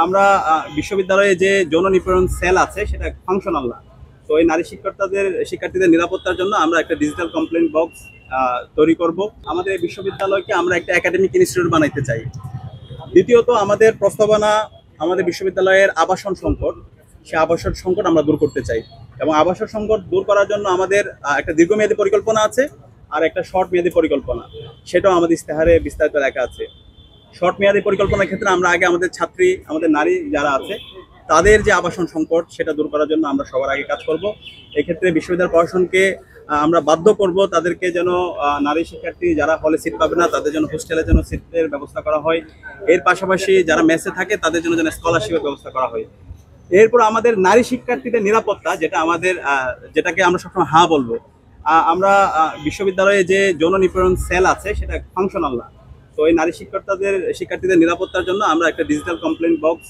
আমরা বিশ্ববিদ্যালয়ে যে যৌন নিপীড়ন সেল আছে সেটা ফাংশনাল না। তো এই নারী শিক্ষার্থীদের নিরাপত্তার জন্য আমরা একটা ডিজিটাল কমপ্লেইন বক্স তৈরি করব। আমাদের এই বিশ্ববিদ্যালয়কে আমরা একটা একাডেমিক ইনস্টিটিউট বানাইতে চাই। দ্বিতীয়ত আমাদের প্রস্তাবনা, আমাদের বিশ্ববিদ্যালয়ের আবাসন সংকট, সেই আবাসন সংকট আমরা দূর করতে চাই। এবং আবাসন সংকট দূর করার জন্য আমাদের একটা দীর্ঘমেয়াদী পরিকল্পনা আছে আর একটা শর্ট মেয়াদী পরিকল্পনা, সেটাও আমাদের ইস্তেহারে বিস্তারিত লেখা আছে। শর্ট মেয়াদী পরিকল্পনার ক্ষেত্রে আমরা আগে আমাদের ছাত্রী, আমাদের নারী যারা আছে তাদের যে আবাসন সংকট সেটা দূর করার জন্য আমরা সবার আগে কাজ করব। এক্ষেত্রে বিশ্ববিদ্যালয় প্রশাসনকে আমরা বাধ্য করব তাদেরকে যেন নারী শিক্ষার্থী যারা হলে সিট পাবে না তাদের জন্য হোস্টেলে যেন সিটের ব্যবস্থা করা হয়। এর পাশাপাশি যারা মেসে থাকে তাদের জন্য যেন স্কলারশিপের ব্যবস্থা করা হয়। এরপর আমাদের নারী শিক্ষার্থীদের নিরাপত্তা, যেটা আমাদের যেটাকে আমরা সবসময় হ্যাঁ বলবো। আমরা বিশ্ববিদ্যালয়ে যে যৌন নিপীড়ন সেল আছে সেটা ফাংশনাল না। তো এই নারী শিক্ষার্থীদের নিরাপত্তার জন্য আমরা একটা ডিজিটাল কমপ্লেইন বক্স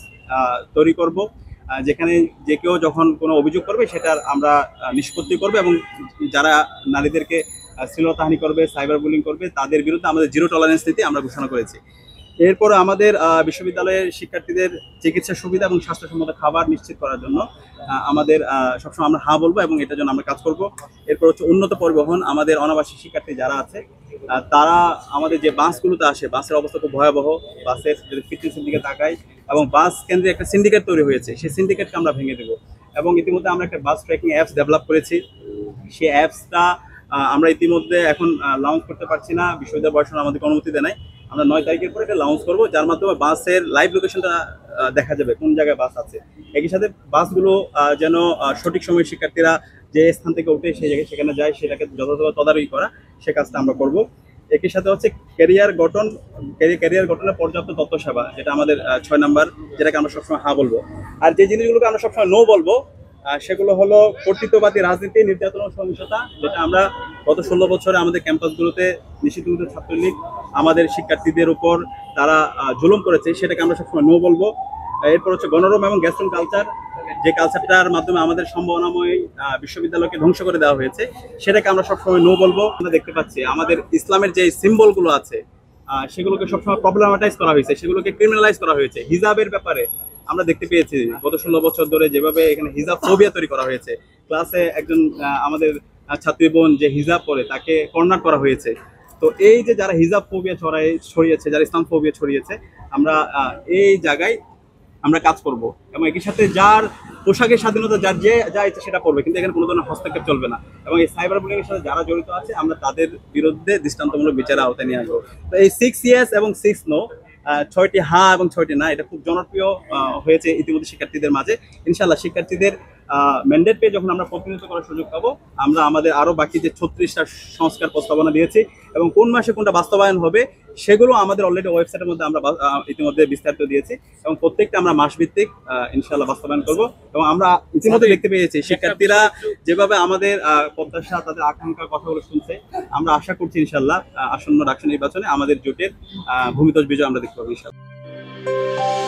তৈরি করব, যেখানে যে কেউ যখন কোনো অভিযোগ করবে সেটার আমরা নিষ্পত্তি করবো এবং যারা নারীদেরকে শ্লীলতাহানি করবে, সাইবার বুলিং করবে, তাদের বিরুদ্ধে আমাদের জিরো টলারেন্স নীতি আমরা ঘোষণা করেছি। এরপর আমাদের বিশ্ববিদ্যালয়ের শিক্ষার্থীদের চিকিৎসা সুবিধা এবং স্বাস্থ্যসম্মত খাবার নিশ্চিত করার জন্য আমাদের সবসময় আমরা হ্যাঁ বলবো এবং এটার জন্য আমরা কাজ করব। এরপর হচ্ছে উন্নত পরিবহন। আমাদের অনাবাসিক শিক্ষার্থী যারা আছে তারা আমাদের যে বাসগুলোতে আসে, বাসের অবস্থা খুব ভয়াবহ। বাসের যদি ফিটনেসের দিকে তাকাই, এবং বাস কেন্দ্রে একটা সিন্ডিকেট তৈরি হয়েছে, সেই সিন্ডিকেটকে আমরা ভেঙে দেবো। এবং ইতিমধ্যে আমরা একটা বাস ট্র্যাকিং অ্যাপস ডেভেলপ করেছি। সেই অ্যাপসটা আমরা ইতিমধ্যে এখন লঞ্চ করতে পারছি না, বিশ্ববিদ্যালয় প্রশাসন আমাদেরকে অনুমতি দেয় নাই। আমরা 9 তারিখের পরে এটা লঞ্চ করবো, যার মাধ্যমে বাসের লাইভ লোকেশনটা দেখা যাবে, কোন জায়গায় বাস আছে। একই সাথে বাসগুলো যেন সঠিক সময়ে শিক্ষার্থীরা যে স্থান থেকে উঠে সেই জায়গায় সেখানে যায়, সেটাকে যথাযথ তদারকি করা, সে কাজটা আমরা করব। একই সাথে হচ্ছে ক্যারিয়ার গঠনের পর্যাপ্ত তথ্য সেবা, যেটা আমাদের 6 নাম্বার, যেটাকে আমরা সবসময় হ্যাঁ বলবো। আর যে জিনিসগুলোকে আমরা সবসময় নো বলবো সেগুলো হলো কর্তৃত্ববাদী রাজনীতি, নির্যাতন ও সহিংসতা, যেটা আমরা গত 16 বছরে আমাদের ক্যাম্পাসগুলোতে নিষিদ্ধ ছাত্রলীগ আমাদের শিক্ষার্থীদের উপর তারা জুলুম করেছে, সেটাকে আমরা সবসময় নো বলবো। এরপর হচ্ছে গণরম এবং গ্যাস্ট্রন কালচার, যে কালচারটার মাধ্যমে আমাদের সম্ভাবনাময় বিশ্ববিদ্যালয়কে ধ্বংস করে দেওয়া হয়েছে, সেটাকে আমরা সবসময় নো বলবো। আমরা দেখতে পাচ্ছি আমাদের ইসলামের যে সিম্বলগুলো আছে সেগুলোকে সবসময় প্রবলেমাটাইজ করা হয়েছে, সেগুলোকে ক্রিমিনালাইজ করা হয়েছে। হিজাবের ব্যাপারে আমরা দেখতে পেয়েছি গত 16 বছর ধরে যেভাবে এখানে হিজাব ফোবিয়া তৈরি করা হয়েছে। ক্লাসে একজন আমাদের ছাত্রী বোন যে হিজাব পরে তাকে কর্নার করা হয়েছে। তো এই যে যারা হিজাব ফোবিয়া ছড়িয়েছে, যারা ইসলাম ফোবিয়া ছড়িয়েছে, আমরা এই জায়গায় আমরা কাজ করব। এবং একই সাথে যার পোশাকের স্বাধীনতা, যার যে যা ইচ্ছে সেটা করবে, কিন্তু এখানে কোনো ধরনের হস্তক্ষেপ চলবে না। এবং এই সাইবার বুলিং এর সাথে যারা জড়িত আছে আমরা তাদের বিরুদ্ধে দৃষ্টান্তমূলক বিচারের আওতায় নিয়ে আসবো। তো এই 6 ইয়েস এবং 6 নো, 6টি হ্যাঁ এবং 6টি না, এটা খুব জনপ্রিয় হয়েছে ইতিমধ্যে শিক্ষার্থীদের মাঝে। ইনশাআল্লাহ শিক্ষার্থীদের ম্যান্ডেট পেয়ে যখন আমরা প্রতিনিধিত্ব করার সুযোগ পাবো, আমরা আমাদের আরও বাকি যে 36টা সংস্কার প্রস্তাবনা দিয়েছি এবং কোন মাসে কোনটা বাস্তবায়ন হবে সেগুলো আমাদের অলরেডি ওয়েবসাইটের মধ্যে আমরা ইতিমধ্যে বিস্তারিত দিয়েছি এবং প্রত্যেকটা আমরা মাসভিত্তিক ইনশাআল্লাহ বাস্তবায়ন করব। এবং আমরা ইতিমধ্যে দেখতে পেয়েছি শিক্ষার্থীরা যেভাবে আমাদের প্রত্যাশা, তাদের আকাঙ্ক্ষার কথাগুলো শুনছে, আমরা আশা করছি ইনশাআল্লাহ আসন্ন ডাকসু নির্বাচনে আমাদের জোটের ভূমিধ্বস বিজয় আমরা দেখতে পাবো ইনশাআল্লাহ।